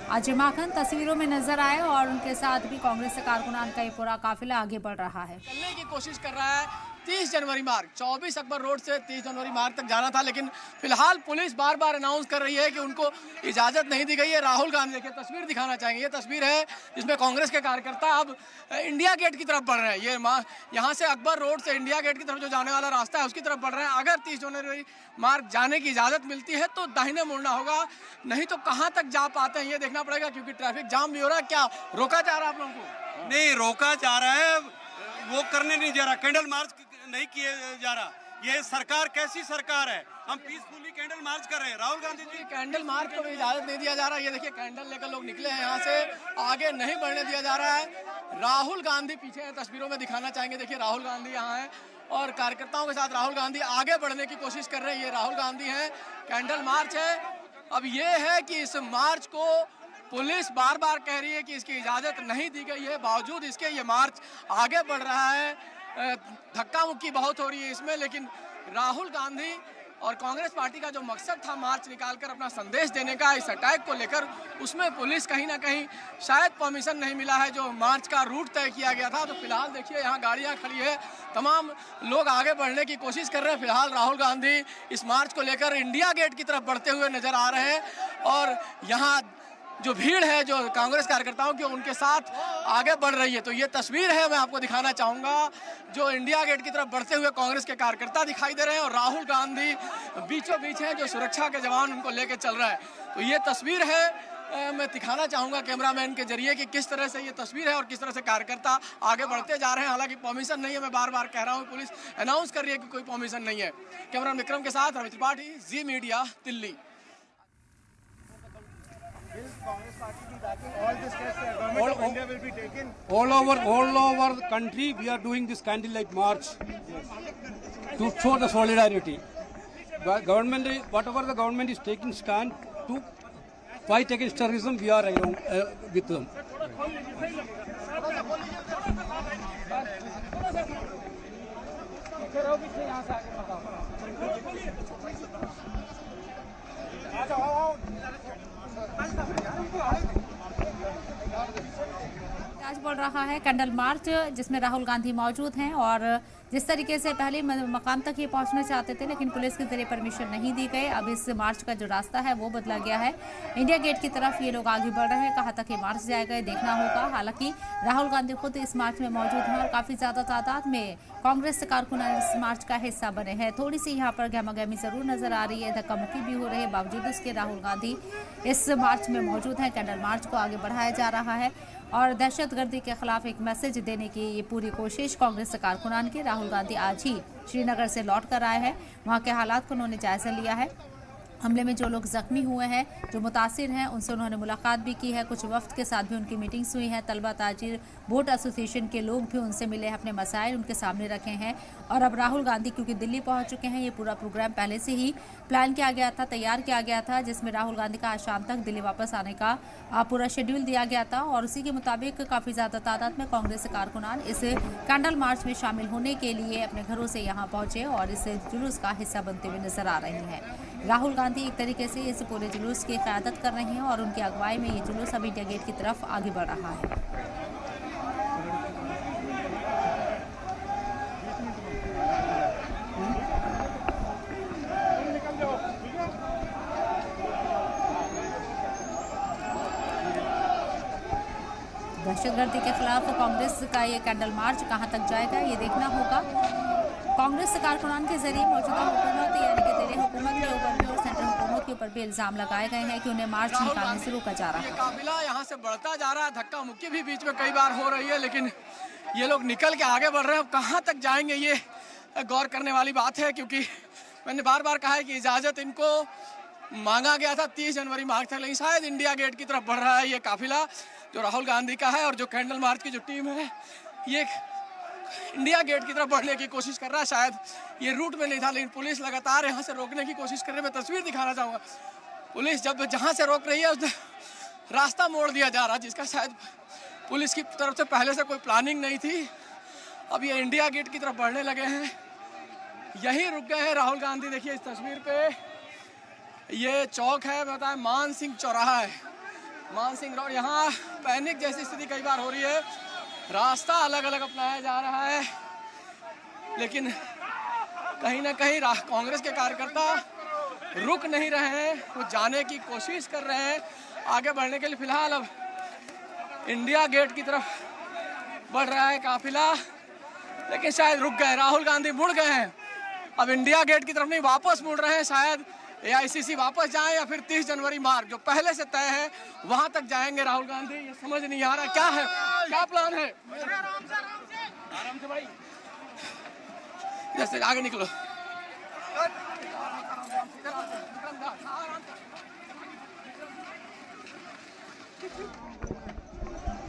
आजिमा खान तस्वीरों में नजर आए और उनके साथ भी कांग्रेस कारकुनान का ये पूरा काफिला आगे बढ़ रहा है। चलने की कोशिश कर रहा है 30 जनवरी मार्ग 24 अकबर रोड से 30 जनवरी मार्ग तक जाना था, लेकिन फिलहाल पुलिस बार बार अनाउंस कर रही है कि उनको इजाज़त नहीं दी गई है। राहुल गांधी देखिए तस्वीर दिखाना चाहेंगे, ये तस्वीर है जिसमें कांग्रेस के कार्यकर्ता अब इंडिया गेट की तरफ बढ़ रहे हैं। ये यहाँ से अकबर रोड से इंडिया गेट की तरफ जो जाने वाला रास्ता है उसकी तरफ बढ़ रहे हैं। अगर 30 जनवरी मार्ग जाने की इजाज़त मिलती है तो दाहिने मुड़ना होगा, नहीं तो कहाँ तक जा पाते हैं ये देखना पड़ेगा, क्योंकि ट्रैफिक जाम भी हो रहा है। क्या रोका जा रहा है आप लोगों को? नहीं रोका जा रहा है, वो करने नहीं जा रहा, कैंडल मार्च नहीं किए जा रहा। ये सरकार कैसी सरकार है? हम पीसफुली कैंडल मार्च कर रहे हैं। राहुल गांधी जी कैंडल मार्च को भी इजाजत नहीं दिया जा रहा है। ये देखिए कैंडल लेकर लोग निकले हैं, यहाँ से आगे नहीं बढ़ने दिया जा रहा है। राहुल गांधी पीछे है, तस्वीरों में दिखाना चाहेंगे। देखिए राहुल गांधी यहाँ है और कार्यकर्ताओं के साथ राहुल गांधी आगे बढ़ने की कोशिश कर रहे हैं। ये राहुल गांधी है, कैंडल मार्च है। अब ये है कि इस मार्च को पुलिस बार बार कह रही है कि इसकी इजाज़त नहीं दी गई है, बावजूद इसके ये मार्च आगे बढ़ रहा है। धक्का मुक्की बहुत हो रही है इसमें, लेकिन राहुल गांधी और कांग्रेस पार्टी का जो मकसद था मार्च निकालकर अपना संदेश देने का इस अटैक को लेकर, उसमें पुलिस कहीं ना कहीं शायद परमिशन नहीं मिला है जो मार्च का रूट तय किया गया था। तो फिलहाल देखिए यहाँ गाड़ियाँ खड़ी है, तमाम लोग आगे बढ़ने की कोशिश कर रहे हैं। फिलहाल राहुल गांधी इस मार्च को लेकर इंडिया गेट की तरफ बढ़ते हुए नजर आ रहे हैं और यहाँ जो भीड़ है जो कांग्रेस कार्यकर्ताओं की उनके साथ आगे बढ़ रही है। तो ये तस्वीर है, मैं आपको दिखाना चाहूँगा, जो इंडिया गेट की तरफ बढ़ते हुए कांग्रेस के कार्यकर्ता दिखाई दे रहे हैं और राहुल गांधी बीचों बीच हैं, जो सुरक्षा के जवान उनको लेके चल रहा है। तो ये तस्वीर है, मैं दिखाना चाहूँगा कैमरामैन के जरिए कि किस तरह से ये तस्वीर है और किस तरह से कार्यकर्ता आगे बढ़ते जा रहे हैं। हालांकि परमिशन नहीं है, मैं बार बार कह रहा हूँ, पुलिस अनाउंस कर रही है कि कोई परमिशन नहीं है। कैमरामैन विक्रम के साथ Ravi Tripathi, Zee Media, Delhi. All over the country, we are doing this candlelight march to show the solidarity. Government, whatever the government is taking stand to fight against terrorism, we are along with them. आज बढ़ रहा है candle march, जिसमें राहुल गांधी मौजूद हैं और जिस तरीके से पहले मकाम तक ये पहुंचना चाहते थे लेकिन पुलिस के जरिए परमिशन नहीं दी गई, अब इस मार्च का जो रास्ता है वो बदला गया है। इंडिया गेट की तरफ ये लोग आगे बढ़ रहे हैं, कहाँ तक ये मार्च जाएगा ये देखना होगा। हालांकि राहुल गांधी खुद इस मार्च में मौजूद हैं और काफ़ी ज़्यादा तादाद में कांग्रेस कारकुन इस मार्च का हिस्सा बने हैं। थोड़ी सी यहाँ पर गहमागहमी ज़रूर नजर आ रही है, धक्का मुक्की भी हो रही है, बावजूद इसके राहुल गांधी इस मार्च में मौजूद हैं। कैंडल मार्च को आगे बढ़ाया जा रहा है और दहशतगर्दी के खिलाफ एक मैसेज देने की ये पूरी कोशिश कांग्रेस कारकुनान की। राहुल गांधी आज ही श्रीनगर से लौट कर आए हैं, वहाँ के हालात को उन्होंने जायजा लिया है। हमले में जो लोग जख्मी हुए हैं, जो मुतासिर हैं, उनसे उन्होंने मुलाकात भी की है। कुछ वफ्द के साथ भी उनकी मीटिंग्स हुई हैं। तलबा ताजिर बोट एसोसिएशन के लोग भी उनसे मिले हैं, अपने मसाइल उनके सामने रखे हैं। और अब राहुल गांधी क्योंकि दिल्ली पहुंच चुके हैं, ये पूरा प्रोग्राम पहले से ही प्लान किया गया था, तैयार किया गया था, जिसमें राहुल गांधी का आज शाम तक दिल्ली वापस आने का पूरा शेड्यूल दिया गया था। और उसी के मुताबिक काफ़ी ज़्यादा तादाद में कांग्रेस कारकुनान इस कैंडल मार्च में शामिल होने के लिए अपने घरों से यहाँ पहुँचे और इस जुलूस का हिस्सा बनते हुए नजर आ रहे हैं। राहुल गांधी एक तरीके से इस पूरे जुलूस की क़यादत कर रहे हैं और उनकी अगुवाई में ये जुलूस अब इंडिया गेट की तरफ आगे बढ़ रहा है। दहशतगर्दी के खिलाफ कांग्रेस का ये कैंडल मार्च कहां तक जाएगा ये देखना होगा। कांग्रेस कारकुनान के जरिए मौजूदा हुकूमत यानी कि दिल्ली हुकूमत के ऊपर भी और सेंट्रल हुकूमत के ऊपर भी इल्जाम लगाए गए हैं कि उन्हें मार्च निकालने से रोका जा रहा है। काफिला यहाँ से बढ़ता जा रहा है, धक्का मुक्की भी बीच में कई बार हो रही है, लेकिन ये लोग निकल के आगे बढ़ रहे हैं। कहाँ तक जाएंगे ये गौर करने वाली बात है, क्योंकि मैंने बार बार कहा है कि इजाज़त इनको मांगा गया था 30 जनवरी मार्च तक, लेकिन शायद इंडिया गेट की तरफ बढ़ रहा है ये काफिला जो राहुल गांधी का है। और जो कैंडल मार्च की जो टीम है ये इंडिया गेट की तरफ बढ़ने की कोशिश कर रहा है। शायद ये रूट में नहीं था, लेकिन पुलिस लगातार यहाँ से रोकने की कोशिश कर रही है। मैं तस्वीर दिखाना चाहूँगा, पुलिस जब जहाँ से रोक रही है उस रास्ता मोड़ दिया जा रहा है, जिसका शायद पुलिस की तरफ से पहले से कोई प्लानिंग नहीं थी। अब ये इंडिया गेट की तरफ बढ़ने लगे हैं, यहीं रुक गए हैं राहुल गांधी। देखिए इस तस्वीर पे ये चौक है, बताएं मान सिंह चौराहा है, मानसिंह रोड, यहाँ पैनिक जैसी स्थिति कई बार हो रही है। रास्ता अलग अलग अपनाया जा रहा है, लेकिन कहीं ना कहीं कांग्रेस के कार्यकर्ता रुक नहीं रहे हैं, वो जाने की कोशिश कर रहे हैं आगे बढ़ने के लिए। फिलहाल अब इंडिया गेट की तरफ बढ़ रहा है काफिला, लेकिन शायद रुक गए, राहुल गांधी मुड़ गए हैं। अब इंडिया गेट की तरफ नहीं, वापस मुड़ रहे हैं। शायद AICC वापस जाएं या फिर 30 जनवरी मार्ग जो पहले से तय है वहां तक जाएंगे राहुल गांधी। ये समझ नहीं आ रहा क्या है, क्या प्लान है। आराम से भाई, जैसे आगे निकलो।